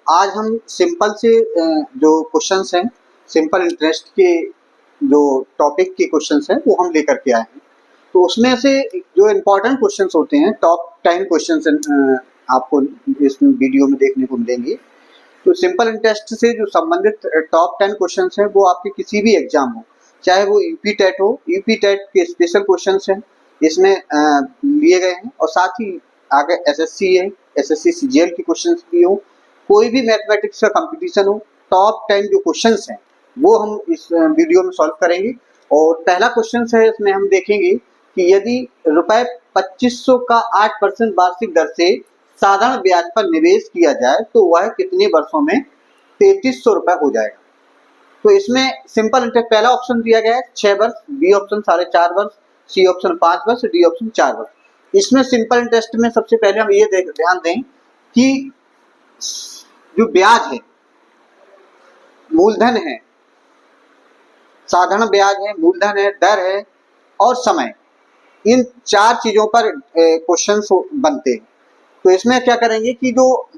आज हम सिंपल से जो क्वेश्चंस हैं, सिंपल इंटरेस्ट के जो टॉपिक के क्वेश्चंस हैं वो हम लेकर के आए हैं। तो उसमें से जो इम्पोर्टेंट क्वेश्चंस होते हैं, टॉप 10 क्वेश्चंस आपको इस वीडियो में देखने को मिलेंगे। तो सिंपल इंटरेस्ट से जो संबंधित टॉप 10 क्वेश्चंस हैं वो आपके किसी भी एग्जाम हो, चाहे वो यूपी टेट हो, यूपी टेट के स्पेशल क्वेश्चंस हैं इसमें लिए गए हैं, और साथ ही आगे एसएससी है, एसएससी सीजीएल के क्वेश्चंस भी हो, कोई भी मैथमेटिक्स का कंपटीशन हो, टॉप 10 जो क्वेश्चंस हैं वो हम इस वीडियो में सॉल्व करेंगे। और पहला क्वेश्चन है, इसमें हम देखेंगे कि यदि रुपए 2500 का 8% वार्षिक दर से साधारण ब्याज पर निवेश किया जाए तो वह कितने वर्षों में 3300 रुपए हो जाएगा। तो इसमें सिंपल इंटरेस्ट पहला ऑप्शन दिया गया है 6 वर्ष, बी ऑप्शन 4.5 वर्ष, सी ऑप्शन 5 वर्ष, डी ऑप्शन 4 वर्ष। इसमें सिंपल इंटरेस्ट में सबसे पहले हम ये ध्यान दें कि जो ब्याज है, मूलधन है, साधारण ब्याज है, मूलधन है, दर है और समय, इन 4 चीजों पर क्वेश्चंस बनते हैं। तो इसमें क्या करेंगे कि जो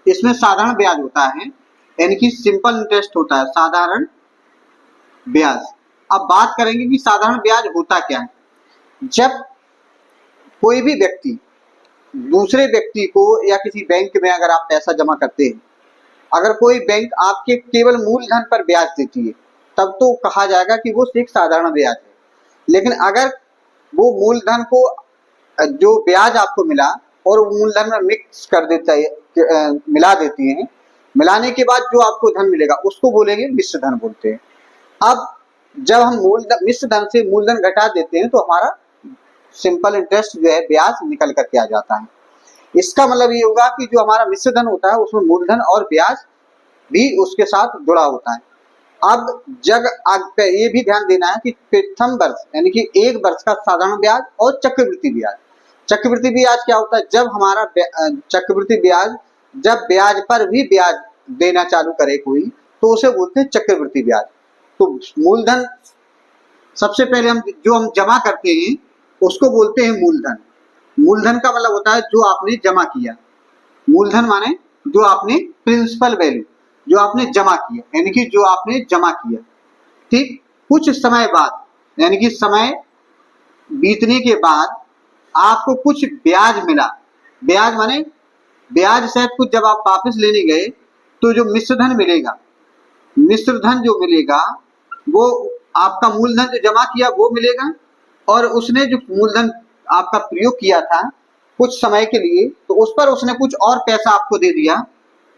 इसमें साधारण ब्याज होता है यानी कि सिंपल इंटरेस्ट होता है, साधारण ब्याज। अब बात करेंगे कि साधारण ब्याज होता क्या है। जब कोई भी व्यक्ति दूसरे व्यक्ति को या किसी बैंक में अगर आप पैसा जमा करते हैं, अगर कोई बैंक आपके केवल मूलधन पर ब्याज देती है तब तो कहा जाएगा कि वो एक साधारण ब्याज है। लेकिन अगर वो मूलधन को जो ब्याज आपको मिला और मूलधन में मिक्स कर देता है, मिला देती हैं, मिलाने के बाद जो आपको धन मिलेगा उसको बोलेंगे मिश्र धन बोलते हैं। अब जब हम मूलधन मिश्र धन से मूलधन घटा देते हैं तो हमारा सिंपल इंटरेस्ट जो है ब्याज निकल करके आ जाता है। इसका मतलब ये होगा कि जो हमारा मिश्र धन होता है उसमें मूलधन और ब्याज भी उसके साथ जुड़ा होता है। अब ये भी ध्यान देना है कि प्रथम वर्ष यानी कि 1 वर्ष का साधारण ब्याज और चक्रवृद्धि ब्याज। चक्रवृद्धि ब्याज क्या होता है? जब हमारा चक्रवृद्धि ब्याज जब ब्याज पर भी ब्याज देना चालू करे कोई तो उसे बोलते हैं चक्रवृद्धि ब्याज। तो मूलधन सबसे पहले हम जमा करते हैं उसको बोलते हैं मूलधन। मूलधन का मतलब होता है जो आपने जमा किया। मूलधन माने जो आपने प्रिंसिपल वैल्यू जो आपने जमा किया, यानी कि जो आपने जमा किया, ठीक। कुछ समय बाद यानी कि समय बीतने के बाद आपको कुछ ब्याज मिला। ब्याज माने ब्याज शायद कुछ जब आप वापस लेने गए तो जो मिश्र धन मिलेगा, मिश्र धन जो मिलेगा वो आपका मूलधन जो जमा किया वो मिलेगा, और उसने जो मूलधन आपका प्रयोग किया था कुछ समय के लिए तो उस पर उसने कुछ और पैसा आपको दे दिया,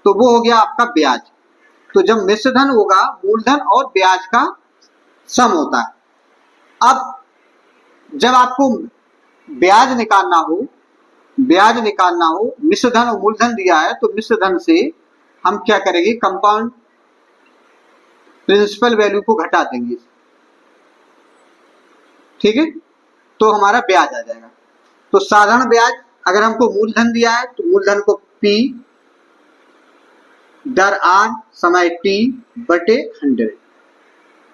तो वो हो गया आपका ब्याज। तो जब मिश्र धन होगा मूलधन और ब्याज का सम होता है। अब जब आपको ब्याज निकालना हो, मिश्र धन और मूलधन दिया है तो मिश्र धन से हम क्या करेंगे, कंपाउंड प्रिंसिपल वैल्यू को घटा देंगे, ठीक है, तो हमारा ब्याज आ जाएगा। तो साधारण ब्याज अगर हमको मूलधन दिया है तो मूलधन को P दर R समय T बटे 100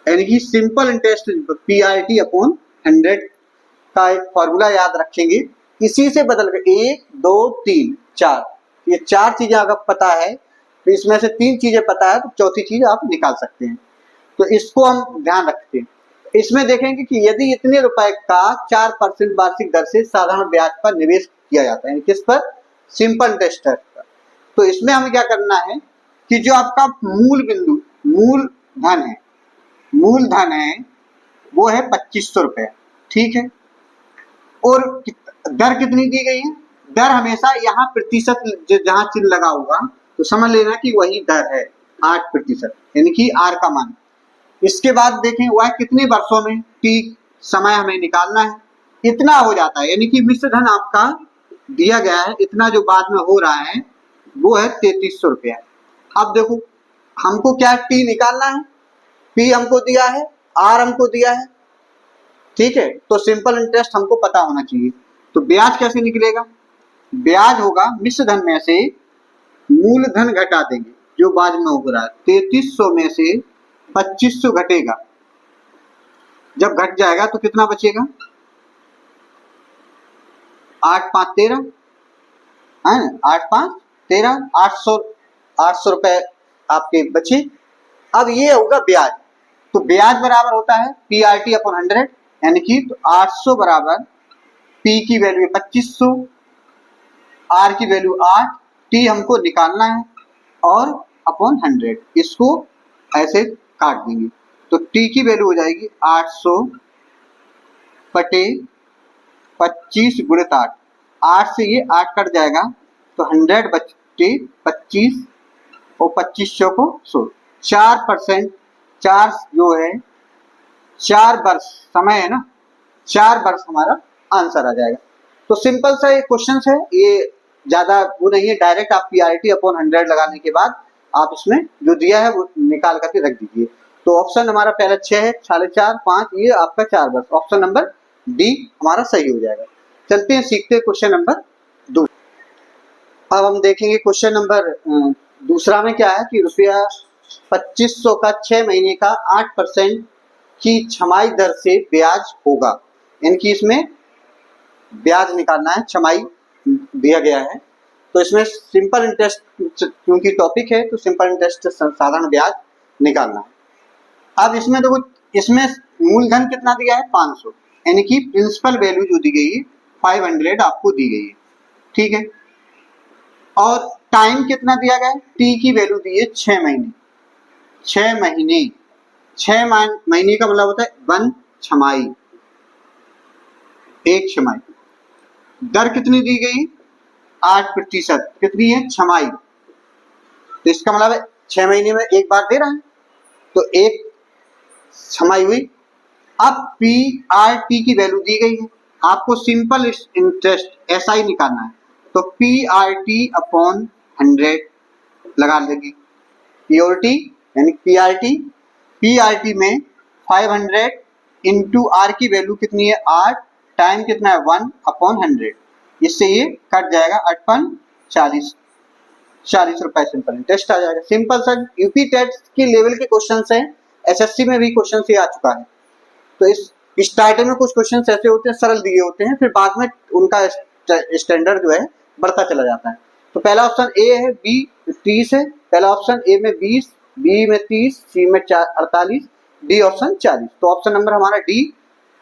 यानी कि सिंपल इंटरेस्ट PRT अपॉन 100 का एक फॉर्मूला याद रखेंगे। इसी से बदल कर 1 2 3 4 ये 4 चीजें अगर पता है तो इसमें से 3 चीजें पता है तो चौथी चीज आप निकाल सकते हैं। तो इसको हम ध्यान रखते हैं। इसमें देखेंगे कि यदि इतने रुपए का 4% वार्षिक दर से साधारण ब्याज पर निवेश किया जाता है, किस पर? सिंपल इंटरेस्ट पर। तो इसमें हमें क्या करना है कि जो आपका मूलधन है वो है 2500 रुपए, ठीक है। और दर कितनी दी गई है? दर हमेशा यहाँ प्रतिशत जहां चिन्ह लगा होगा तो समझ लेना कि वही दर है 8% यानी कि R का मान। इसके बाद देखें वह कितने वर्षों में, T समय हमें निकालना है, इतना हो जाता है यानी कि मिश्र धन आपका दिया गया है, इतना जो बाद में हो रहा है वो है 3300 रुपया। अब देखो हमको क्या T निकालना है, P हमको दिया है, R हमको दिया है, ठीक है। तो सिंपल इंटरेस्ट हमको पता होना चाहिए। तो ब्याज कैसे निकलेगा? ब्याज होगा मिश्र धन में से मूलधन घटा देंगे जो बाद में हो रहा है, 3300 में से 2500 घटेगा, जब घट जाएगा तो कितना बचेगा? 8 5 13 है ना, 8 5 13 800 800 रुपए आपके बचे। अब ये होगा ब्याज, तो ब्याज बराबर होता है PRT अपॉन 100, यानी कि तो 800 बराबर P की वैल्यू 2500, R की वैल्यू 8, T हमको निकालना है और अपॉन 100, इसको ऐसे काट देंगे तो T की वैल्यू हो जाएगी 800 बटे 25 गुणित 8, 8 से ये 8 कट जाएगा तो 100 बटे 25 और 2500 को 100, 4%, 4 जो है 4 वर्ष समय है ना, 4 वर्ष हमारा आंसर आ जाएगा। तो सिंपल सा ये क्वेश्चन है, ये ज्यादा वो नहीं है, डायरेक्ट आप PRT अपॉन 100 लगाने के बाद आप इसमें जो दिया है वो निकाल करके रख दीजिए। तो ऑप्शन हमारा पहला 6 है, 4.5, 5, ये आपका 4 वर्ष, ऑप्शन नंबर डी हमारा सही हो जाएगा। चलते हैं सीखते हैं क्वेश्चन नंबर 2। अब हम देखेंगे क्वेश्चन नंबर दूसरा में क्या है कि रुपया 2500 का 6 महीने का 8% की छमाई दर से ब्याज होगा, यानी कि इसमें ब्याज निकालना है, छमाई दिया गया है। तो इसमें सिंपल इंटरेस्ट क्योंकि टॉपिक है तो सिंपल इंटरेस्ट साधारण ब्याज निकालना है। अब इसमें देखो, इसमें मूलधन कितना दिया है 500, यानी कि प्रिंसिपल वैल्यू जो दी गई है 500 आपको दी गई है, ठीक है। और टाइम कितना दिया गया है, टी की वैल्यू दी है 6 महीने, 6 महीने, 6 महीने का मतलब होता है 1 छमाई, 1 छमाई। दर कितनी दी गई 8%, कितनी है छमाई, तो इसका मतलब है 6 महीने में एक बार दे रहा है तो 1 छमाई हुई। अब PRT की वैल्यू दी गई है, आपको सिंपल इंटरेस्ट SI निकालना है तो PRT अपॉन 100 लगा देंगे, PRT यानी PRT में 500 इंटू R की वैल्यू कितनी है 8, टाइम कितना है 1 अपॉन 100, इससे ये कट जाएगा 8.40 रुपए सिंपल इंटरेस्ट आ जाएगा। सिंपल सा यूपी टेट की लेवल के क्वेश्चन है, SSC में भी क्वेश्चन से आ चुका है। तो इस टाइटल में कुछ क्वेश्चन ऐसे होते हैं सरल दिए होते हैं, फिर बाद में उनका स्टैंडर्ड जो है बढ़ता चला जाता है। तो पहला ऑप्शन ए है, बी 30 है, पहला ऑप्शन ए में 20, बी में 30, सी में 48, डी ऑप्शन 40, तो ऑप्शन नंबर हमारा डी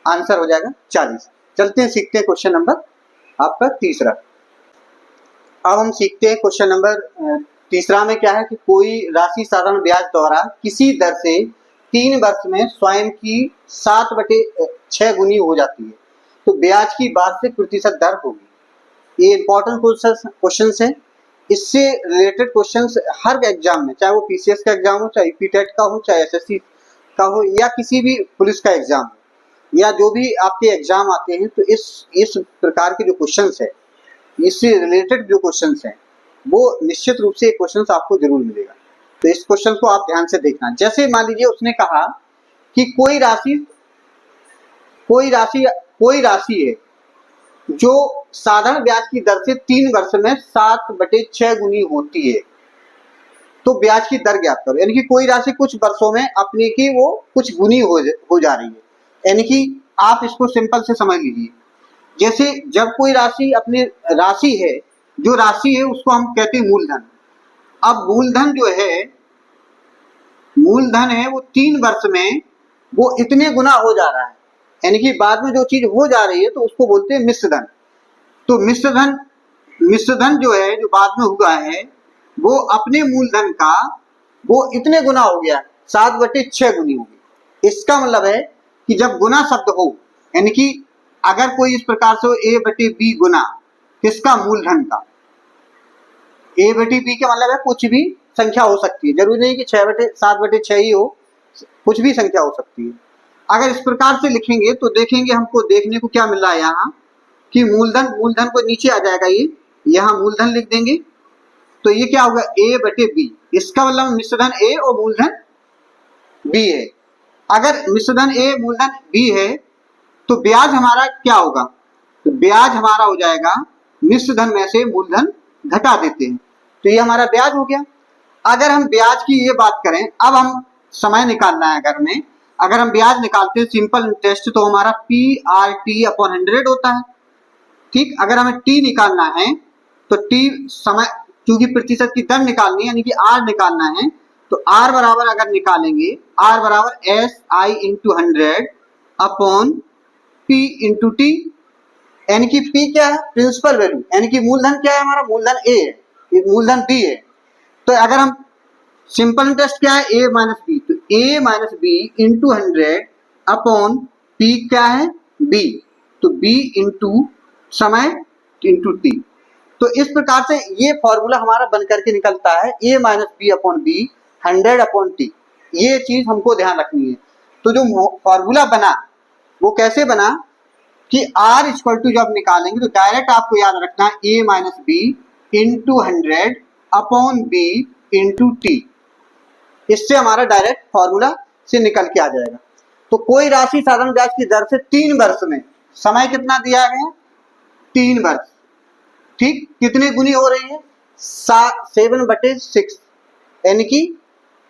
आंसर हो जाएगा 40। चलते हैं सीखते हैं क्वेश्चन नंबर आपका तीसरा। अब हम सीखते हैं क्वेश्चन नंबर तीसरा में क्या है कि कोई राशि साधारण ब्याज द्वारा किसी दर से 3 वर्ष में स्वयं की 7/6 गुनी हो जाती है, तो ब्याज की वार्षिक प्रतिशत दर होगी। ये इंपॉर्टेंट क्वेश्चन है, इससे रिलेटेड क्वेश्चन हर एग्जाम में, चाहे वो PCS का एग्जाम हो, चाहे यूपीटेट का हो, चाहे SSC का हो, या किसी भी पुलिस का एग्जाम हो, या जो भी आपके एग्जाम आते हैं, तो इस प्रकार के जो क्वेश्चंस है, इससे रिलेटेड जो क्वेश्चंस हैं, वो निश्चित रूप से क्वेश्चंस आपको जरूर मिलेगा। तो इस क्वेश्चन को आप ध्यान से देखना। जैसे मान लीजिए उसने कहा कि कोई राशि है जो साधारण ब्याज की दर से 3 वर्ष में 7/6 गुनी होती है, तो ब्याज की दर ज्ञात करो। यानी कि कोई राशि कुछ वर्षों में अपने की वो कुछ गुनी हो जा रही है, यानी कि आप इसको सिंपल से समझ लीजिए। जैसे जब कोई राशि अपनी राशि है, जो राशि है उसको हम कहते हैं मूलधन। अब मूलधन है वो 3 वर्ष में वो इतने गुना हो जा रहा है, यानी कि बाद में जो चीज हो जा रही है तो उसको बोलते हैं मिश्रधन। तो मिश्रधन जो है, जो बाद में हुआ है, वो अपने मूलधन का वो इतने गुना हो गया, 7/6 गुनी हो गई। इसका मतलब है कि जब गुना शब्द हो, यानी कि अगर कोई इस प्रकार से A/B गुना किसका मूलधन का, A/B का मतलब है कुछ भी संख्या हो सकती है, जरूरी नहीं कि 7/6 ही हो, कुछ भी संख्या हो सकती है। अगर इस प्रकार से लिखेंगे तो देखेंगे हमको देखने को क्या मिल रहा है यहाँ कि मूलधन को नीचे आ जाएगा, ये यहाँ मूलधन लिख देंगे तो ये क्या होगा A/B, इसका मतलब मिश्रधन A और मूलधन B है। अगर मिश्रधन A मूलधन B है तो ब्याज हमारा क्या होगा, तो ब्याज हमारा हो जाएगा मिश्रधन में से मूलधन घटा देते हैं, तो ये हमारा ब्याज हो गया। अगर हम ब्याज की ये बात करें, अब हम समय निकालना है, अगर हम ब्याज निकालते हैं सिंपल इंटरेस्ट तो हमारा PRT अपॉन 100 होता है, ठीक। अगर हमें T निकालना है तो T समय क्योंकि प्रतिशत की दर निकालनी है यानी कि आर निकालना है, तो आर बराबर अगर निकालेंगे, आर बराबर S I into 100 upon P into T, यानी कि पी क्या है, प्रिंसिपल वैल्यू, यानी कि मूलधन क्या है हमारा, मूलधन ए है, मूलधन बी है। तो अगर हम सिंपल इंटरेस्ट क्या है, ए माइनस बी, तो A minus B into 100 upon P क्या है, बी, तो बी इंटू समय इंटू टी। तो इस प्रकार से ये फॉर्मूला हमारा बन करके निकलता है A minus B upon B 100 upon T. ये चीज हमको ध्यान रखनी है। तो जो फॉर्मूला बना वो कैसे बना कि R इक्वल टू जब निकालेंगे तो डायरेक्ट आपको याद रखना है A minus B into 100 upon B into T. इससे हमारा डायरेक्ट फॉर्मूला से निकल के आ जाएगा। तो कोई राशि साधारण ब्याज की दर से 3 वर्ष में, समय कितना दिया गया है, 3 वर्ष, ठीक, कितने गुनी हो रही है, 7/6, यानी कि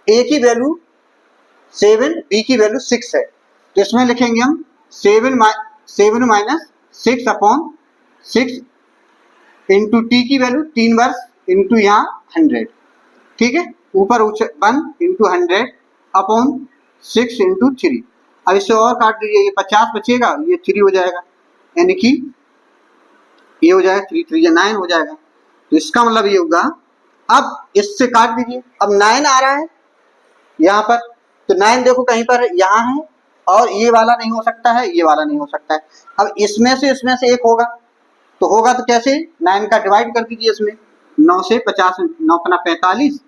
ए की वैल्यू 7, बी की वैल्यू 6 है। तो इसमें लिखेंगे हम 7 माइनस 6 अपॉन 6 इंटू टी की वैल्यू 3 वर्ष इंटू यहाँ 100, ठीक है, ऊपर 1 इंटू 100 अपॉन 6 इंटू 3। अब इसे और काट दीजिए, ये 50 बचेगा, ये 3 हो जाएगा, यानी कि ये हो जाएगा 3 3 9 हो जाएगा। तो इसका मतलब ये होगा, अब इससे काट दीजिए, अब 9 आ रहा है यहाँ पर, तो 9 देखो कहीं पर यहाँ है, और ये वाला नहीं हो सकता है, ये वाला नहीं हो सकता है। अब इसमें से एक होगा, तो होगा तो कैसे, 9 का डिवाइड कर दीजिए इसमें, 9 से 50, 9 पना 45,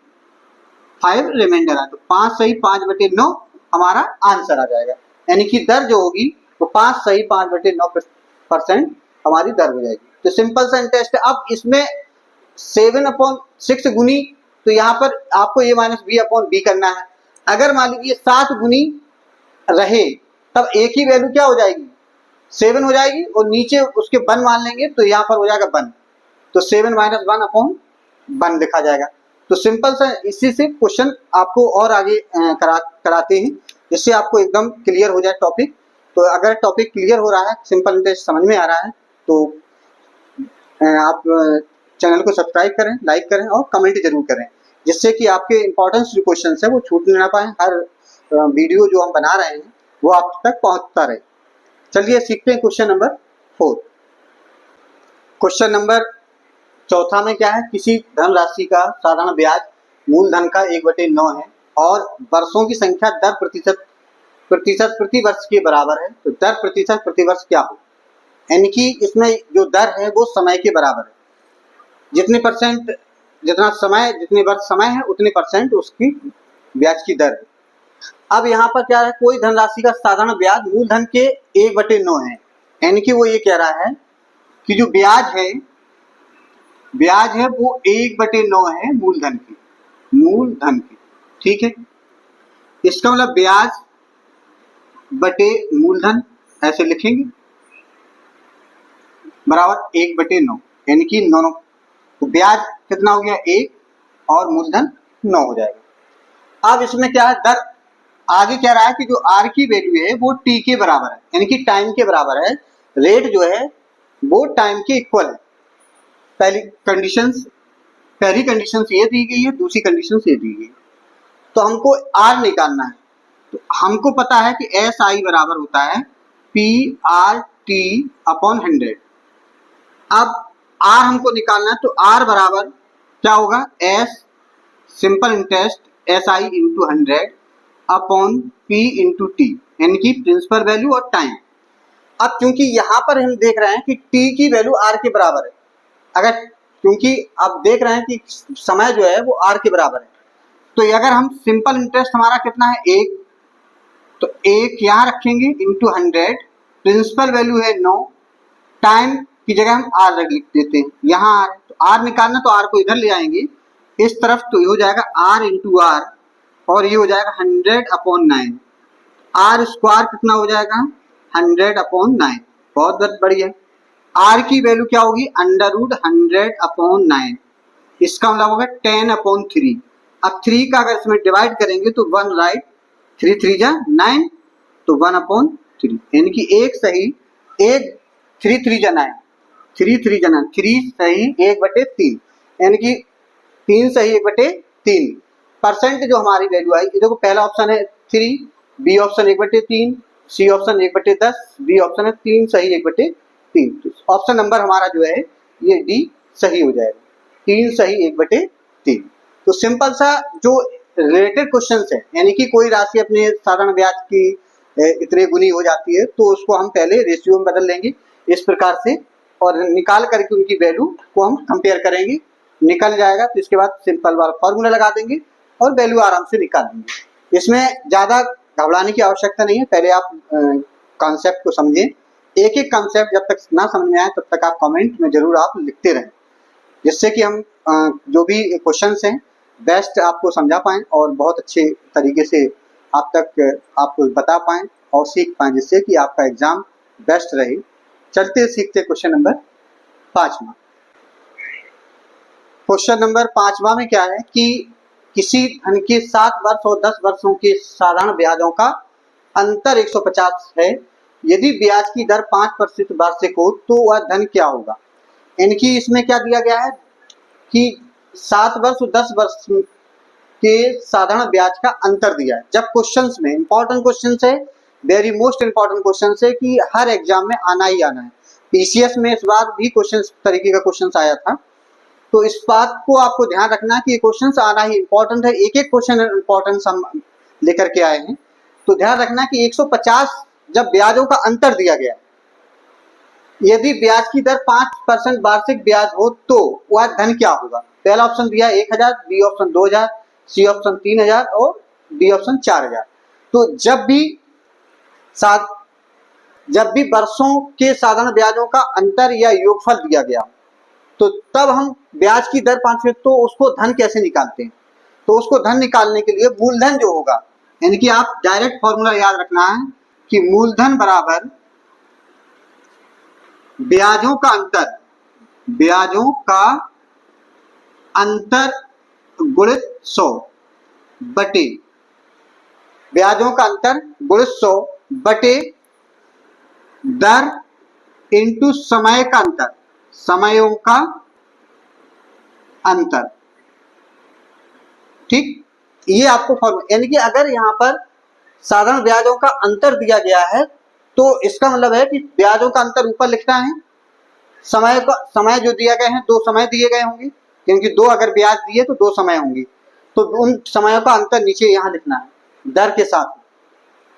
5 रिमाइंडर है, तो 5 सही 5/9 हमारा आंसर आ जाएगा। यानी कि दर जो होगी वो 5 सही 5/9% हमारी दर हो जाएगी। तो सिंपल सा इंटरेस्ट है। अब इसमें 7/6 गुनी, तो यहाँ पर आपको ए माइनस बी अपॉन बी करना है। अगर मान लीजिए 7 गुनी रहे, तब एक ही वैल्यू क्या हो जाएगी, 7 हो जाएगी, और नीचे उसके 1 मान लेंगे तो यहाँ पर हो जाएगा 1, तो 7 माइनस 1 अपॉन 1 लिखा जाएगा। तो सिंपल सा इसी से क्वेश्चन आपको और आगे कराते हैं, जिससे आपको एकदम क्लियर हो जाए टॉपिक। तो अगर टॉपिक क्लियर हो रहा है, सिंपल इंटरेस्ट समझ में आ रहा है, तो आप चैनल को सब्सक्राइब करें, लाइक करें और कमेंट जरूर करें, जिससे कि आपके इंपॉर्टेंट जो क्वेश्चन है वो छूटने ना पाए। हर वीडियो जो हम बना रहे हैं वो आप तक पहुंचता रहे। चलिए सीखते हैं क्वेश्चन नंबर 4। क्वेश्चन नंबर 4 में क्या है, किसी धनराशि का साधारण ब्याज मूलधन का 1/9 है और वर्षों की संख्या दर प्रतिशत प्रति वर्ष के बराबर है, तो दर प्रतिशत प्रति वर्ष क्या हो, यानी कि इसमें जो दर है वो समय के बराबर है, जितने वर्ष समय है उतने परसेंट उसकी ब्याज की दर है। अब यहाँ पर क्या है, कोई धनराशि का साधारण ब्याज मूलधन के 1/9 है, यानी कि वो ये कह रहा है कि जो ब्याज है वो 1/9 है मूलधन की, ठीक है। इसका मतलब ब्याज बटे मूलधन ऐसे लिखेंगे, बराबर 1/9, यानी कि 9, तो ब्याज कितना हो गया 1 और मूलधन 9 हो जाएगा। अब इसमें क्या है, दर आगे क्या रहा है कि जो आर की वैल्यू है वो टी के बराबर है, यानी कि टाइम के बराबर है, रेट जो है वो टाइम के इक्वल है। पहली कंडीशन ये दी गई है, दूसरी कंडीशन ये दी गई है। तो हमको आर निकालना है, तो हमको पता है कि एस आई बराबर होता है पी आर टी अपॉन 100। अब आर हमको निकालना है, तो आर बराबर क्या होगा, S simple interest S I into 100 upon P into T, यानी कि प्रिंसिपल वैल्यू और टाइम। अब क्योंकि यहाँ पर हम देख रहे हैं कि टी की वैल्यू आर के बराबर है, अगर क्योंकि अब देख रहे हैं कि समय जो है वो आर के बराबर है, तो अगर हम सिंपल इंटरेस्ट हमारा कितना है 1, तो 1 यहाँ रखेंगे इंटू 100, प्रिंसिपल वैल्यू है 9, टाइम की जगह हम आर लिख देते हैं, यहाँ आर, तो आर निकालना, तो आर को इधर ले आएंगे इस तरफ, तो ये हो जाएगा आर इंटू आर, और ये हो जाएगा 100/9, आर स्क्वायर कितना हो जाएगा 100/9, बहुत बढ़िया। आर की वैल्यू क्या होगी, √100/9, इसका मतलब होगा 10/3। अब 3 का अगर इसमें डिवाइड करेंगे तो 1 राइट, 3 3 जा 9, तो 1/3, यानी कि एक सही 3 3 जा 9, 3 3 जा 9, 3 सही 1/3, यानी कि 3 सही 1/3। परसेंट जो हमारी वैल्यू आई, देखो पहला ऑप्शन है 3, B option 1/3, C option 1/10, D option है 3 सही 1/3। ऑप्शन नंबर हमारा जो है ये डी सही हो जाएगा, 3 सही 1/3। तो सिंपल सा जो रिलेटेड क्वेश्चन है, यानी कि कोई राशि अपने साधारण ब्याज की इतने गुनी हो जाती है तो उसको हम पहले रेशियो में बदल लेंगे इस प्रकार से, और निकाल करके उनकी वैल्यू को हम कंपेयर करेंगे, निकल जाएगा तो इसके बाद सिंपल वाला फॉर्मूला लगा देंगे और वैल्यू आराम से निकाल देंगे। इसमें ज़्यादा घबराने की आवश्यकता नहीं है, पहले आप कॉन्सेप्ट को समझें। एक एक कॉन्सेप्ट जब तक ना समझ में आए तब तक आप कमेंट में जरूर आप लिखते रहें, जिससे कि हम जो भी क्वेश्चंस हैं बेस्ट आपको समझा पाएँ और बहुत अच्छे तरीके से आप तक आपको बता पाएँ और सीख पाएँ, जिससे कि आपका एग्ज़ाम बेस्ट रहे। चलते सीखते क्वेश्चन नंबर 5वां। क्वेश्चन नंबर 5वां में क्या है कि किसी धन के 7 वर्ष और 10 वर्षों के साधारण ब्याजों का अंतर 150 है। यदि ब्याज की दर 5% वार्षिक हो तो वह धन क्या होगा। इनकी इसमें क्या दिया गया है कि 7 वर्ष और 10 वर्ष के साधारण ब्याज का अंतर दिया है। जब क्वेश्चंस में इंपॉर्टेंट क्वेश्चंस है, वेरी मोस्ट इंपॉर्टेंट क्वेश्चंस है कि हर एग्जाम में आना ही आना है। पीसीएस में इस बार भी क्वेश्चन तरीके का क्वेश्चन आया था, तो इस बात को आपको ध्यान रखना कि ये क्वेश्चंस आना ही इंपॉर्टेंट है। एक एक क्वेश्चन इंपॉर्टेंस हम लेकर के आए हैं, तो ध्यान रखना कि 150 जब ब्याजों का अंतर दिया गया, यदि ब्याज की दर 5% वार्षिक ब्याज हो तो वह धन क्या होगा। पहला ऑप्शन दिया 1000, बी ऑप्शन 2000, सी ऑप्शन 3000 और डी ऑप्शन 4000। तो जब भी वर्षों के साधारण ब्याजों का अंतर या योगफल दिया गया तो तब हम ब्याज की दर 5% तो उसको धन कैसे निकालते हैं। तो उसको धन निकालने के लिए मूलधन जो होगा, यानी कि आप डायरेक्ट फॉर्मूला याद रखना है कि मूलधन बराबर ब्याजों का अंतर गुणित 100 बटे ब्याजों का अंतर गुणित 100 बटे दर इंटू समय का अंतर, समयों का अंतर। ठीक, ये आपको फॉर्मूला, यानी कि अगर यहाँ पर साधारण ब्याजों का अंतर दिया गया है तो इसका मतलब है कि ब्याजों का अंतर ऊपर लिखना है, समय जो दिया गए हैं 2 समय दिए गए होंगे, क्योंकि 2 अगर ब्याज दिए तो 2 समय होंगे, तो उन समयों का अंतर नीचे यहाँ लिखना है दर के साथ,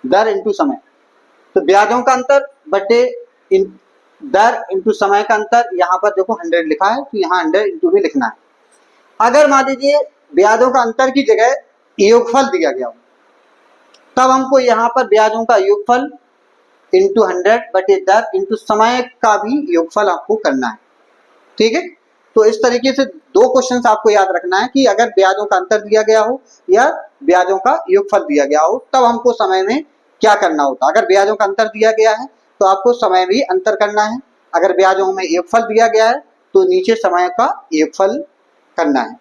दर इंटू समय। तो ब्याजों का अंतर बटे दर इंटू समय का अंतर, यहाँ पर देखो 100 लिखा है तो यहाँ 100 इंटू में लिखना है। अगर मान लीजिए ब्याजों का अंतर की जगह योगफल दिया गया हो, तब हमको यहाँ पर ब्याजों का योगफल इंटू 100 बटे दर इंटू समय का भी योगफल आपको करना है। ठीक है, तो इस तरीके से 2 क्वेश्चन आपको याद रखना है कि अगर ब्याजों का अंतर दिया गया हो या ब्याजों का योगफल दिया गया हो तब हमको समय में क्या करना होता। अगर ब्याजों का अंतर दिया गया है तो आपको समय भी अंतर करना है, अगर ब्याजों में योगफल दिया गया है तो नीचे समय का योगफल करना है।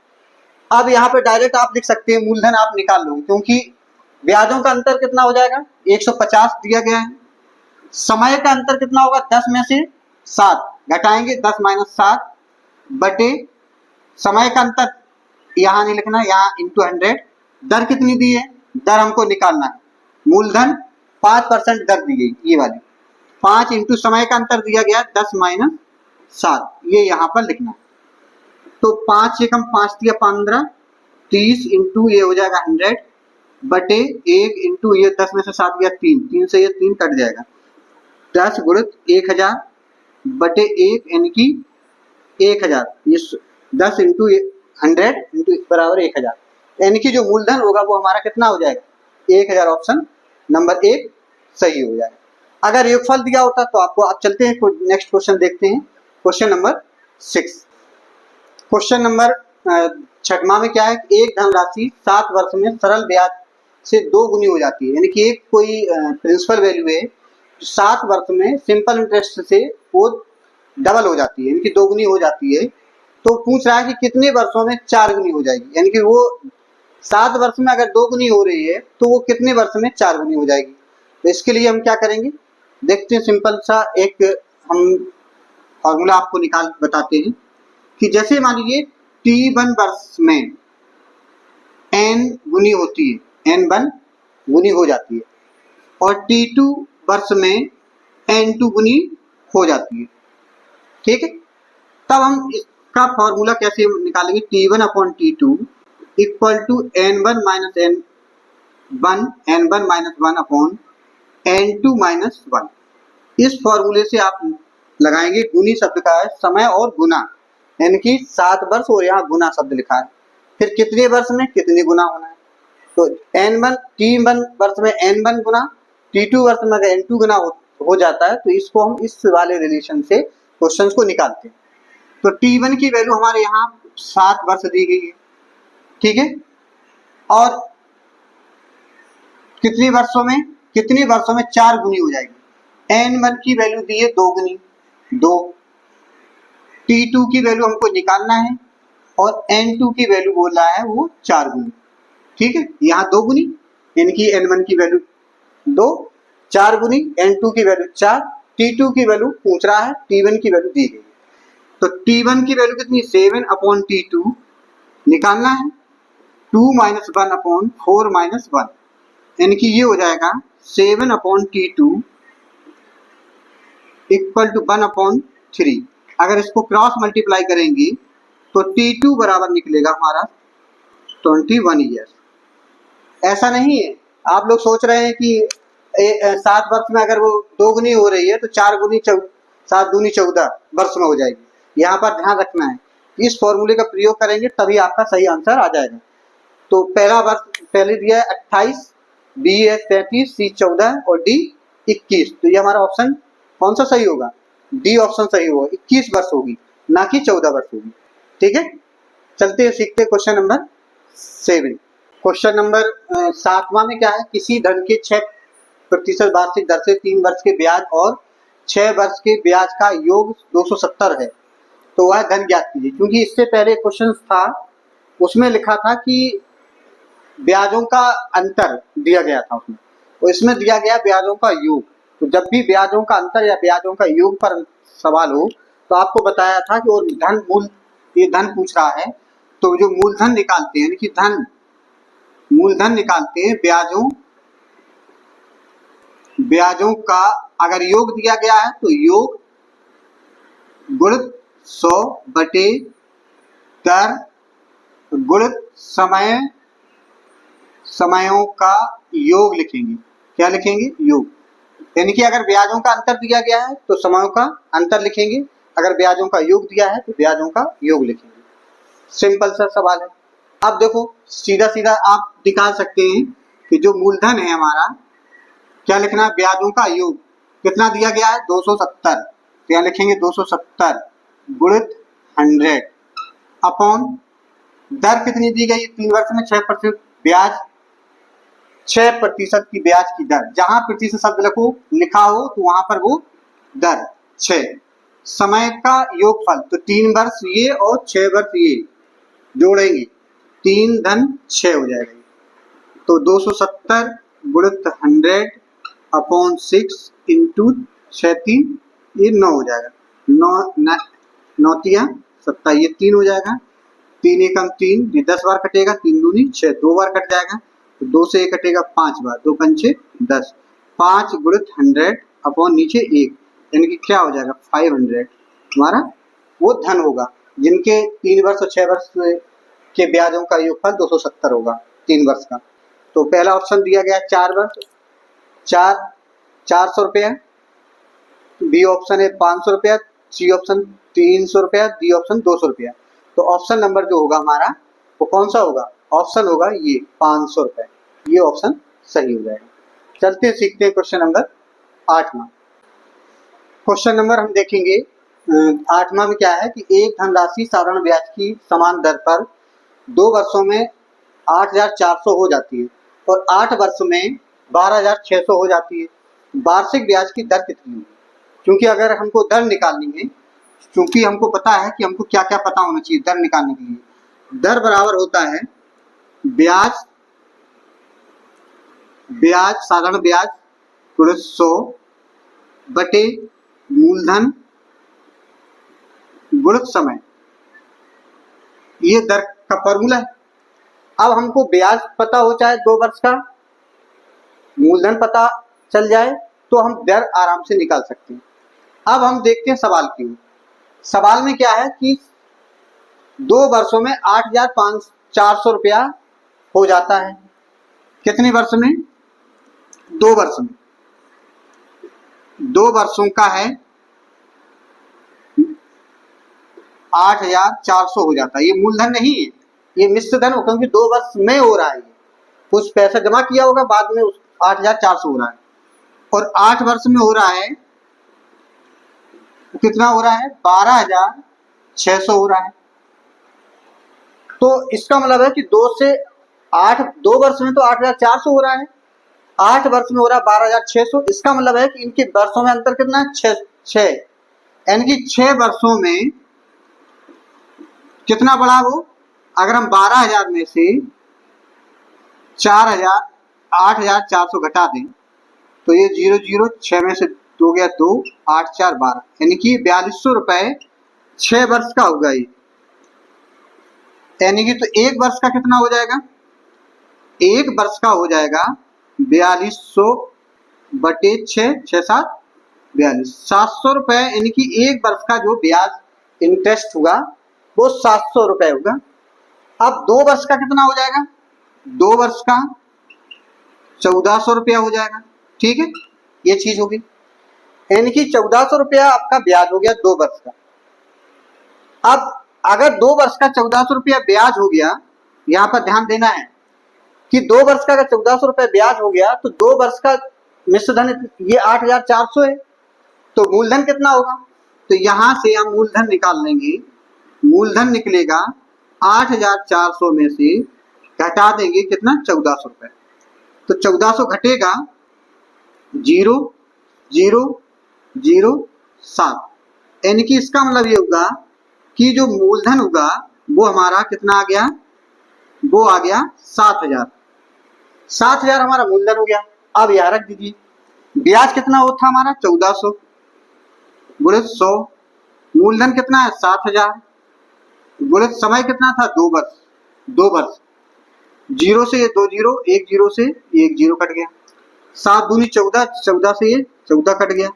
अब यहाँ पे डायरेक्ट आप लिख सकते हैं मूलधन आप निकाल लो, क्योंकि ब्याजों का अंतर कितना हो जाएगा 150 दिया गया है, समय का अंतर कितना होगा 10 में से 7 घटाएंगे 10 - 7 बटे समय का अंतर यहाँ नहीं लिखना, यहाँ इंटू 100। दर कितनी दी है, दर हमको निकालना है, मूलधन 5% दर दी गई ये वाली, 5 इंटू समय का अंतर दिया गया 10 - 7, ये यहाँ पर लिखना है। तो 5 से कम 5 दिया 15, 30 इंटू ये हो जाएगा 100 बटे 1 इंटू ये 10 में से 7 गया 3 से ये 3 कट जाएगा, 10 गुणित 1000 बटे 1 यानी कि 1000, ये 10 इंटू 100 इंटू बराबर 1000, यानी कि जो मूलधन होगा वो हमारा कितना हो जाएगा 1000। ऑप्शन नंबर 1 सही हो जाएगा। अगर योगफल दिया होता तो आपको, आप चलते हैं नेक्स्ट क्वेश्चन देखते हैं, क्वेश्चन नंबर 6। क्वेश्चन नंबर 6वां में क्या है, एक धनराशि 7 वर्ष में सरल ब्याज से 2 गुनी हो जाती है, यानी कि एक कोई प्रिंसिपल वैल्यू है 7 वर्ष में सिंपल इंटरेस्ट से वो डबल हो जाती है, यानी कि 2 गुनी हो जाती है। तो पूछ रहा है कि कितने वर्षों में 4 गुनी हो जाएगी, यानी कि वो 7 वर्ष में अगर 2 गुनी हो रही है तो वो कितने वर्ष में 4 गुनी हो जाएगी। तो इसके लिए हम क्या करेंगे, देखते हैं, सिंपल सा एक हम फॉर्मूला आपको निकाल बताते हैं कि जैसे मान लीजिए T1 वर्ष में n गुनी होती है, n1 गुनी हो जाती है, और T2 वर्ष में n2 गुनी हो जाती है। ठीक है, तब हम इसका फॉर्मूला कैसे निकालेंगे? T1 upon T2 equal to n1 minus n1 minus 1 upon n2 minus 1। इस फॉर्मूले से आप लगाएंगे, गुनी शब्द का है समय और गुना, यानी कि 7 वर्ष और यहाँ गुना शब्द लिखा है, फिर कितने वर्ष में कितने गुना होना है। तो T1 वर्ष में n1 गुना, T2 वर्ष में अगर n2 गुना हो जाता है, तो इसको हम इस वाले रिलेशन से क्वेश्चन को निकालते हैं। तो T1 की वैल्यू हमारे यहाँ 7 वर्ष दी गई है। ठीक है, और कितने वर्षों में 4 गुनी हो जाएगी। n1 की वैल्यू दी है 2 गुनी 2, T2 की वैल्यू हमको निकालना है, और n2 की वैल्यू बोल रहा है वो 4 गुनी। ठीक है, यहाँ 2 गुनी, यानी कि n1 की वैल्यू 2, 4 गुनी n2 की वैल्यू 4, T2 की वैल्यू पूछ रहा है, T1 की वैल्यू दी गई है। तो T1 की वैल्यू कितनी? 7 अपॉन T2 निकालना है, 2 माइनस 1 अपॉन 4 माइनस 1, यानी कि ये हो जाएगा 7 upon T2 equal to 1 upon 3। अगर इसको क्रॉस मल्टीप्लाई करेंगे तो T2 बराबर निकलेगा हमारा 21 ईयर्स। ऐसा नहीं है, आप लोग सोच रहे हैं कि 7 वर्ष में अगर वो 2 गुनी हो रही है तो 4 गुनी 7 दूनी 14 वर्ष में हो जाएगी। यहाँ पर ध्यान रखना है, इस फॉर्मूले का प्रयोग करेंगे तभी आपका सही आंसर आ जाएगा। तो पहला वर्ष पहले दिया है 28, बी है 33, सी 14 और डी 21। तो ये हमारा ऑप्शन कौन सा सही होगा? डी ऑप्शन सही होगा, 21 वर्ष होगी, ना कि 14 वर्ष होगी। ठीक है, चलते हैं सीखते क्वेश्चन नंबर 7। क्वेश्चन नंबर 7वां में क्या है? किसी धन के 6% वार्षिक दर से 3 वर्ष के ब्याज और 6 वर्ष के ब्याज का योग 270 है, तो वह धन ज्ञात कीजिए। क्योंकि इससे पहले क्वेश्चन था, उसमें लिखा था कि ब्याजों का अंतर दिया गया था उसमें, तो इसमें दिया गया ब्याजों का योग। तो जब भी ब्याजों का अंतर या ब्याजों का योग पर सवाल हो तो आपको बताया था कि और ये धन पूछ रहा है, तो जो मूलधन निकालते हैं, यानी कि मूलधन निकालते हैं, ब्याजों का अगर योग दिया गया है तो योग गुणित 100 बटे दर गुणित समयों का योग लिखेंगे। क्या लिखेंगे? योग। यानी कि अगर ब्याजों का अंतर दिया गया है तो समयों का अंतर लिखेंगे, अगर ब्याजों का योग दिया है तो ब्याजों का योग लिखेंगे। सिंपल सा सवाल है। अब देखो, सीधा सीधा आप निकाल सकते हैं कि जो मूलधन है हमारा, क्या लिखना है? ब्याजों का योग कितना दिया गया है? 270। तो यहाँ लिखेंगे 270 गुणित 100 अपॉन दर कितनी दी गई? 3 वर्ष में 6% ब्याज, 6% की ब्याज की दर। जहां प्रतिशत शब्द लिखा हो तो वहां पर वो दर 6। समय का योगफल, तो 3 वर्ष ये और 6 वर्ष ये जोड़ेंगे, 3 धन 6 हो जाएगा। तो 270 गुणित 100 अपॉन 6 इंटू 6 3, ये 9 हो जाएगा। 9 तिया 27, ये 3 हो जाएगा। 3 एकम 3, ये 10 बार कटेगा, 3 दूनी 6, 2 बार कट जाएगा, तो 2 से 1 कटेगा 5 बार, 2 पंचे 10, 5 गुणित 100 अपॉन नीचे 1, यानी कि क्या हो जाएगा? 500 हमारा वो धन होगा, जिनके 3 वर्ष और 6 वर्ष के ब्याजों का योगफल 270 होगा 3 वर्ष का। तो पहला ऑप्शन दिया गया 4 वर्ष, 400 रुपया, बी ऑप्शन है 500 रुपया, सी ऑप्शन 300 रुपया, डी ऑप्शन 200 रुपया। तो ऑप्शन नंबर जो होगा हमारा वो कौन सा होगा? ऑप्शन होगा ये 500 रुपए, ये ऑप्शन सही हो जाएगा। चलते सीखते हैं क्वेश्चन नंबर 8वां। क्वेश्चन नंबर हम देखेंगे 8वां में क्या है कि एक धनराशि साधारण ब्याज की समान दर पर 2 वर्षों में 8,400 हो जाती है और 8 वर्ष में 12,600 हो जाती है। वार्षिक ब्याज की दर कितनी होगी? क्योंकि अगर हमको दर निकालनी है, क्योंकि हमको पता है कि हमको क्या क्या पता होना चाहिए दर निकालने के लिए। दर बराबर होता है ब्याज साधारण ब्याज गुणित 100 बटे मूलधन गुणित समय। ये दर का फॉर्मूला है। अब हमको ब्याज पता हो चाहे 2 वर्ष का, मूलधन पता चल जाए तो हम दर आराम से निकाल सकते हैं। अब हम देखते हैं सवाल की ओर। सवाल में क्या है कि 2 वर्षों में 8,400 रुपया हो जाता है। कितने वर्ष में? 2 वर्ष में। 2 वर्षों का है 8,400 हो जाता है। ये मूलधन नहीं है, ये मिश्र धन, क्योंकि 2 वर्ष में हो रहा है। कुछ पैसा जमा किया होगा, बाद में 8,400 हो रहा है। और 8 वर्ष में हो रहा है, कितना हो रहा है? 12,600 हो रहा है। तो इसका मतलब है कि 2 से 8, 2 वर्ष में तो 8,400 हो रहा है, 8 वर्ष में हो रहा है 12,600। इसका मतलब है कि इनके वर्षों में अंतर कितना है? 6। यानी कि 6 वर्षों में कितना बढ़ा वो? अगर हम 12,000 में से 8,400 घटा दें तो ये 0 0, 6 में से 2 गया 2, 8 4 12, यानी कि 4,200 रुपए 6 वर्ष का होगा ये। यानी कि तो 1 वर्ष का कितना हो जाएगा? 1 वर्ष का हो जाएगा 4,200 बटे 6, 6 7 42, 700 रुपए। यानी कि 1 वर्ष का जो ब्याज इंटरेस्ट होगा वो 700 रुपए होगा। अब 2 वर्ष का कितना हो जाएगा? 2 वर्ष का 1,400 रुपया हो जाएगा। ठीक है, ये चीज होगी। यानी कि 1,400 रुपया आपका ब्याज हो गया 2 वर्ष का। अब अगर 2 वर्ष का 1,400 रुपया ब्याज हो गया, यहाँ पर ध्यान देना है कि 2 वर्ष का अगर 1,400 रुपया ब्याज हो गया तो 2 वर्ष का मिश्र धन ये 8,400 है, तो मूलधन कितना होगा? तो यहां से हम मूलधन निकाल लेंगे। मूलधन निकलेगा 8,400 में से घटा देंगे कितना? 1,400 रुपए। तो 1,400 घटेगा 0 0 0 7, यानी कि इसका मतलब ये होगा कि जो मूलधन होगा वो हमारा कितना आ गया? वो आ गया 7,000। 7,000 हमारा मूलधन हो गया। अब यहाँ रख दीजिए, ब्याज कितना हो था हमारा? 1,400 गुणित 100, मूलधन कितना है? 7,000 गुणित समय कितना था? 2 वर्ष। 2 वर्ष, 0 से ये 2 0, 1 0 से 1 0 कट गया, 7 दूनी 14, 14 से ये 14 कट गया,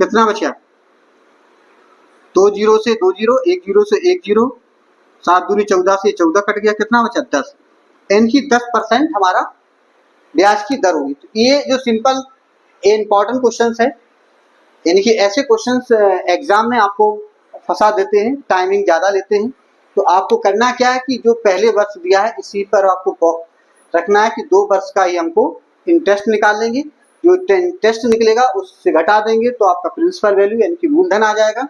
कितना बचा? 2 0 से 2 0, 1 0 से 1 0, 7 दूनी 14 से 14 कट गया, कितना बचा? 10। यानी कि 10% हमारा ब्याज की दर होगी। तो ये जो सिंपल इंपॉर्टेंट क्वेश्चंस है, यानी कि ऐसे क्वेश्चंस एग्जाम में आपको फंसा देते हैं, टाइमिंग ज्यादा लेते हैं। तो आपको करना क्या है कि जो पहले वर्ष दिया है इसी पर आपको रखना है कि 2 वर्ष का ही हमको इंटरेस्ट निकाल लेंगे। जो इंटरेस्ट निकलेगा उससे घटा देंगे तो आपका प्रिंसिपल वैल्यू यानी कि मूलधन आ जाएगा।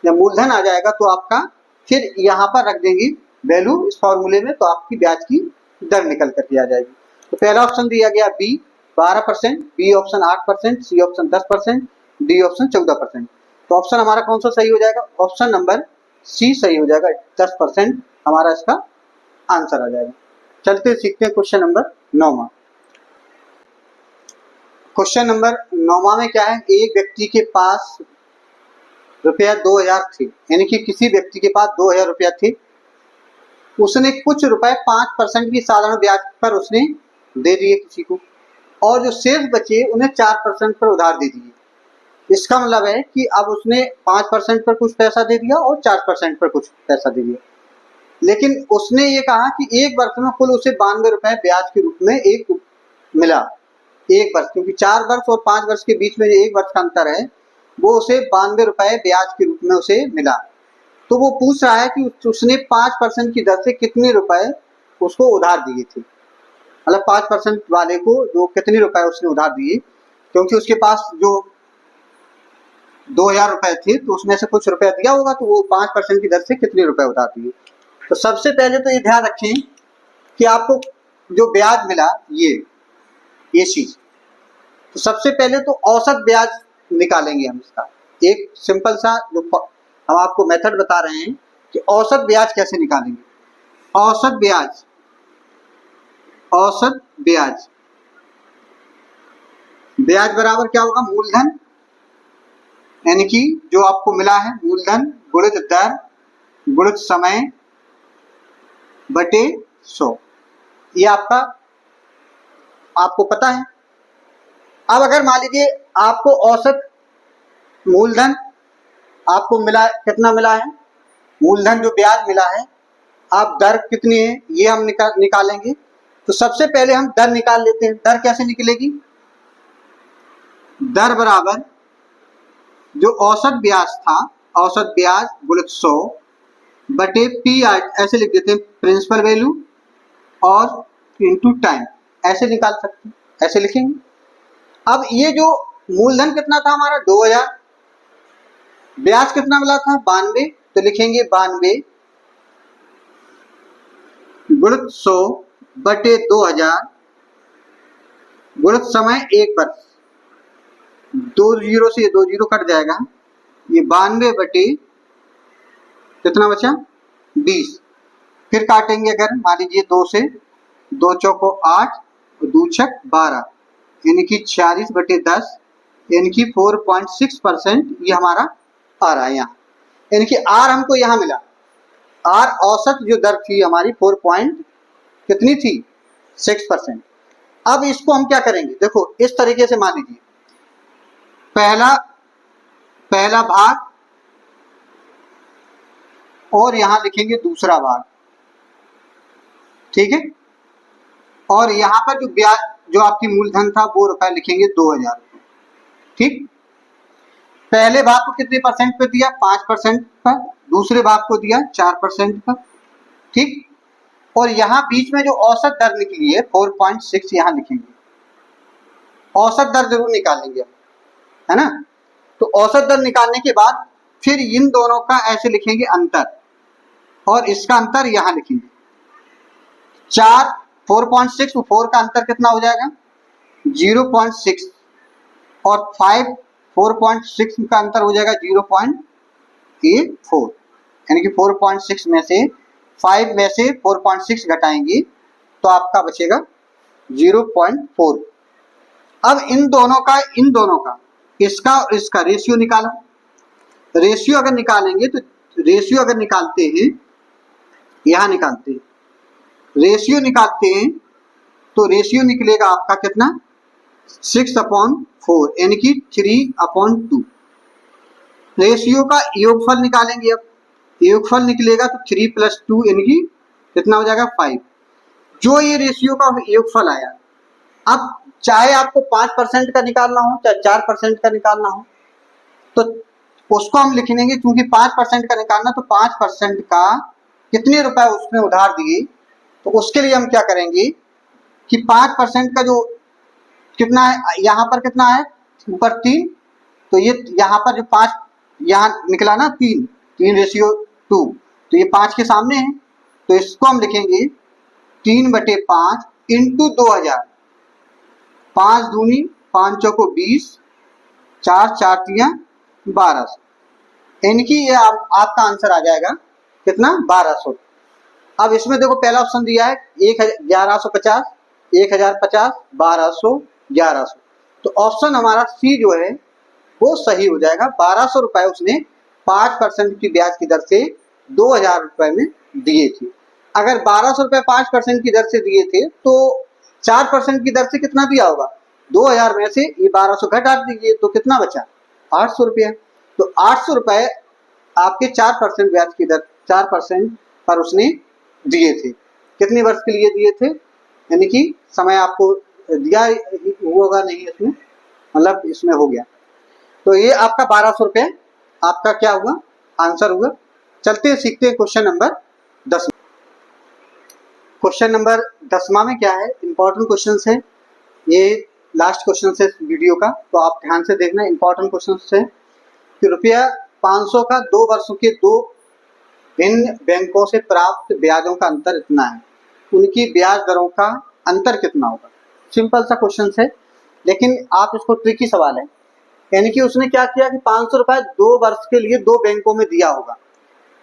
जब मूलधन आ जाएगा तो आपका फिर यहाँ पर रख देंगे वैल्यू इस फॉर्मूले में, तो आपकी ब्याज की दर निकल करके आ जाएगी। तो पहला ऑप्शन दिया गया B 12%, B option 8%, C option 10%, D option 14%। तो ऑप्शन हमारा कौन सा सही हो जाएगा? ऑप्शन नंबर सी सही हो जाएगा। 10% हमारा इसका आंसर आ जाएगा। चलते सीखते हैं क्वेश्चन नंबर 9। क्वेश्चन नंबर 9 में क्या है? एक व्यक्ति के पास रुपया 2,000 थे, यानी कि किसी व्यक्ति के पास 2,000 रुपया थे। उसने कुछ रुपए 5% की साधारण ब्याज पर उसने दे दिए किसी को, और जो शेष बचे उन्हें 4% पर उधार दे दिए। इसका मतलब है कि अब उसने 5% पर कुछ पैसा दे दिया और 4% पर कुछ पैसा दे दिया। लेकिन उसने ये कहा कि 1 वर्ष में कुल उसे 92 रुपए ब्याज के रूप में एक मिला। 1 वर्ष, क्योंकि 4 वर्ष और 5 वर्ष के बीच में जो 1 वर्ष का अंतर है वो उसे 92 रुपए ब्याज के रूप में उसे मिला। तो वो पूछ रहा है कि उसने 5% की दर से कितने रुपए उसको उधार दिए थे। मतलब 5% वाले को जो कितने रुपए उसने उधार दिए, क्योंकि उसके पास जो 2,000 रुपए थे तो उसमें से कुछ रुपया दिया होगा, तो वो 5% की दर से कितने रुपए उधार दिए। तो सबसे पहले तो ये ध्यान रखें कि आपको जो ब्याज मिला ये चीज, तो सबसे पहले तो औसत ब्याज निकालेंगे हम इसका। एक सिंपल सा जो हम आपको मेथड बता रहे हैं कि औसत ब्याज कैसे निकालेंगे। औसत ब्याज बराबर क्या होगा? मूलधन, यानी कि जो आपको मिला है मूलधन गुणित दर गुणित समय बटे 100, ये आपको पता है। अब अगर मान लीजिए आपको औसत मूलधन आपको मिला, कितना मिला है मूलधन जो ब्याज मिला है, आप दर कितनी है ये हम निकालेंगे। तो सबसे पहले हम दर निकाल लेते हैं। दर कैसे निकलेगी? दर बराबर जो औसत ब्याज था, औसत ब्याज गुणित 100 बटे पी आर, ऐसे लिख देते हैं, प्रिंसिपल वैल्यू और इनटू टाइम, ऐसे निकाल सकते हैं, ऐसे लिखेंगे। अब ये जो मूलधन कितना था हमारा 2000, ब्याज कितना मिला था 92, तो लिखेंगे 92 गुणित 100 बटे 2000 गुणित समय 1 वर्ष, 2 जीरो से 2 जीरो कट जाएगा, ये 92 बटे कितना बचा 20, फिर काटेंगे अगर मान लीजिए 2 से, 2 चौको 8 और 2 छक 12, यानी कि 46 बटे 10, यानी कि 4.6% ये हमारा आ रहा है यहाँ, यानी कि आर हमको यहाँ मिला। आर औसत जो दर थी हमारी 4 पॉइंट कितनी थी 6%। अब इसको हम क्या करेंगे, देखो इस तरीके से मान लीजिए पहला भाग और यहां लिखेंगे दूसरा भाग, ठीक है, और यहां पर जो ब्याज जो आपकी मूलधन था वो रुपए लिखेंगे 2000, ठीक। पहले भाग को कितने परसेंट पे दिया 5% पर, दूसरे भाग को दिया 4% पर, ठीक। और यहाँ बीच में जो औसत दर निकली है 4.6 यहाँ लिखेंगे, औसत दर जरूर निकालेंगे, है ना। तो औसत दर निकालने के बाद फिर इन दोनों का ऐसे लिखेंगे अंतर, और इसका अंतर यहाँ लिखेंगे 4.6 और 4 का अंतर कितना हो जाएगा 0.6, और 4.6 का अंतर हो जाएगा 0.84, यानी कि 4.6 में से 5 में से 4.6 घटाएंगे तो आपका बचेगा 0.4। अब इन दोनों का इसका और इसका रेशियो निकालो। रेशियो अगर निकालेंगे तो रेशियो अगर निकालते हैं, यहां निकालते हैं, रेशियो निकालते हैं तो रेशियो निकलेगा आपका कितना 6/4, यानी कि 3/2। रेशियो का योगफल निकालेंगे, अब योगफल निकलेगा तो 3 + 2 यानी कि कितना हो जाएगा 5। जो ये रेशियो का योगफल आया, अब चाहे आपको 5% का निकालना हो चाहे 4% का निकालना हो, तो उसको हम लिख लेंगे, क्योंकि 5% का निकालना तो 5% का कितने रुपए उसने उधार दिए, तो उसके लिए हम क्या करेंगे कि 5% का जो कितना है, यहाँ पर कितना है ऊपर 3, तो ये यहाँ पर जो 5 यहाँ निकला ना 3:2, तो ये 5 के सामने है, तो इसको हम लिखेंगे 3/5 इंटू 2000, 5 दूनी 5 चौको 20, 4 4 1200, यानी कि ये आपका आंसर आ जाएगा कितना 1200। अब इसमें देखो पहला ऑप्शन दिया है 1150, 1050, 1200, 1100, तो ऑप्शन हमारा सी जो है वो सही हो जाएगा। 1200 रुपए उसने 5% की ब्याज की दर से 2000 रुपए में दिए थे। अगर 1200 रुपए 5% की दर से दिए थे तो 4% की दर से कितना दिया होगा 2000 में से ये 1200 घटा दीजिए तो कितना बचा 800 रुपया। तो 800 रुपए आपके 4% ब्याज की दर 4% पर उसने दिए थे। कितने वर्ष के लिए दिए थे, यानी कि समय आपको दिया होगा नहीं इसमें, मतलब इसमें हो गया, तो ये आपका 1200 रुपये आपका क्या हुआ आंसर हुआ। चलते हैं सीखते हैं क्वेश्चन नंबर 10। क्वेश्चन नंबर 10वां में क्या है, इंपॉर्टेंट क्वेश्चन है, ये लास्ट क्वेश्चन है वीडियो का, तो आप ध्यान से देखना। इंपॉर्टेंट क्वेश्चन है कि रुपया 500 का 2 वर्षों के 2 भिन्न बैंकों से प्राप्त ब्याजों का अंतर इतना है, उनकी ब्याज दरों का अंतर कितना होगा। सिंपल सा क्वेश्चन है, लेकिन आप इसको ट्रिकी सवाल है, यानी कि उसने क्या किया कि 500 रुपए 2 वर्ष के लिए 2 बैंकों में दिया होगा,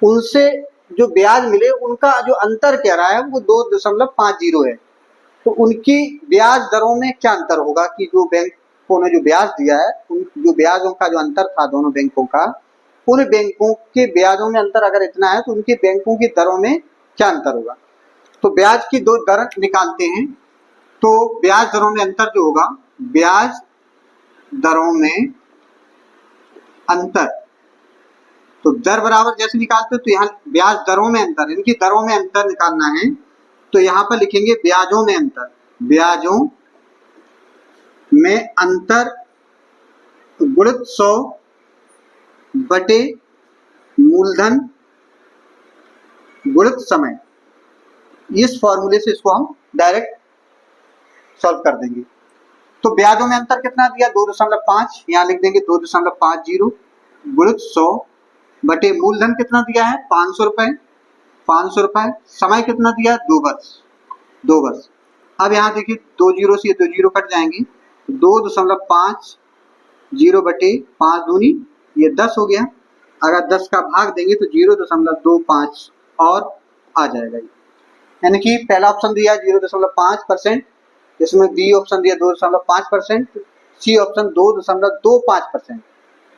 उनसे जो ब्याज मिले उनका जो अंतर कह रहा है वो 2.50 है। तो उनकी ब्याज दरों में क्या अंतर होगा कि जो बैंकों ने जो ब्याज दिया है, उन जो ब्याजों का जो अंतर था दोनों बैंकों का, उन बैंकों के ब्याजों में अंतर अगर इतना है तो उनके बैंकों की दरों में क्या अंतर होगा। तो ब्याज की दो दर निकालते हैं, तो ब्याज दरों में अंतर जो होगा, ब्याज दरों में अंतर, तो दर बराबर जैसे निकालते हो तो यहाँ ब्याज दरों में अंतर, इनकी दरों में अंतर निकालना है, तो यहाँ पर लिखेंगे ब्याजों में अंतर, ब्याजों में अंतर गुणित 100 बटे मूलधन गुणित समय। इस फॉर्मूले से इसको हम डायरेक्ट सॉल्व कर देंगे। तो ब्याजों में अंतर कितना दिया, 2.5, यहाँ लिख देंगे 2.50 गुणित 100 बटे मूलधन कितना दिया है, 500 रुपए, 500 रुपए, समय कितना दिया, 2 वर्ष, 2 वर्ष। अब यहाँ देखिए 2 जीरो से 2 जीरो कट जाएंगे, 2.50 बटे 5 दूनी ये 10 हो गया, अगर 10 का भाग देंगे तो 0.25 और आ जाएगा। यानी कि पहला ऑप्शन दिया 0.5%, इसमें बी ऑप्शन दिया 2.5%, सी ऑप्शन 2.25%।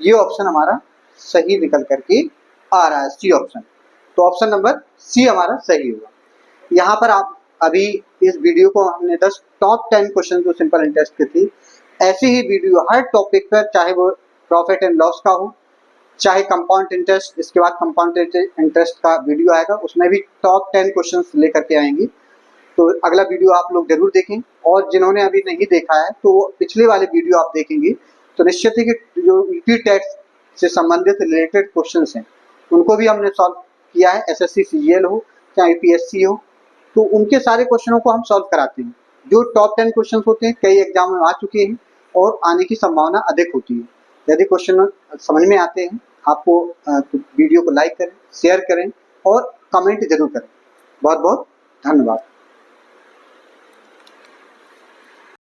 ये ऑप्शन हमारा सही निकल करके आ रहा है, सी ऑप्शन। तो ऑप्शन नंबर सी हमारा सही होगा। यहाँ पर आप अभी इस वीडियो को हमने 10 टॉप 10 क्वेश्चन जो सिंपल इंटरेस्ट के थे, ऐसे ही वीडियो हर टॉपिक पर, चाहे वो प्रॉफिट एंड लॉस का हो, चाहे कंपाउंड इंटरेस्ट, इसके बाद कंपाउंड इंटरेस्ट का वीडियो आएगा, उसमें भी टॉप 10 क्वेश्चंस लेकर के आएंगे। तो अगला वीडियो आप लोग जरूर देखें, और जिन्होंने अभी नहीं देखा है तो पिछले वाले वीडियो आप देखेंगे तो निश्चित ही कि जो यूपी टेट से संबंधित रिलेटेड क्वेश्चंस हैं उनको भी हमने सॉल्व किया है, एसएससी सीजीएल हो चाहे यूपीएससी हो, तो उनके सारे क्वेश्चनों को हम सॉल्व कराते हैं। जो टॉप 10 क्वेश्चन होते हैं कई एग्जाम में आ चुके हैं और आने की संभावना अधिक होती है। यदि क्वेश्चन समझ में आते हैं आपको, तो वीडियो को लाइक करें, शेयर करें और कमेंट जरूर करें। बहुत बहुत धन्यवाद।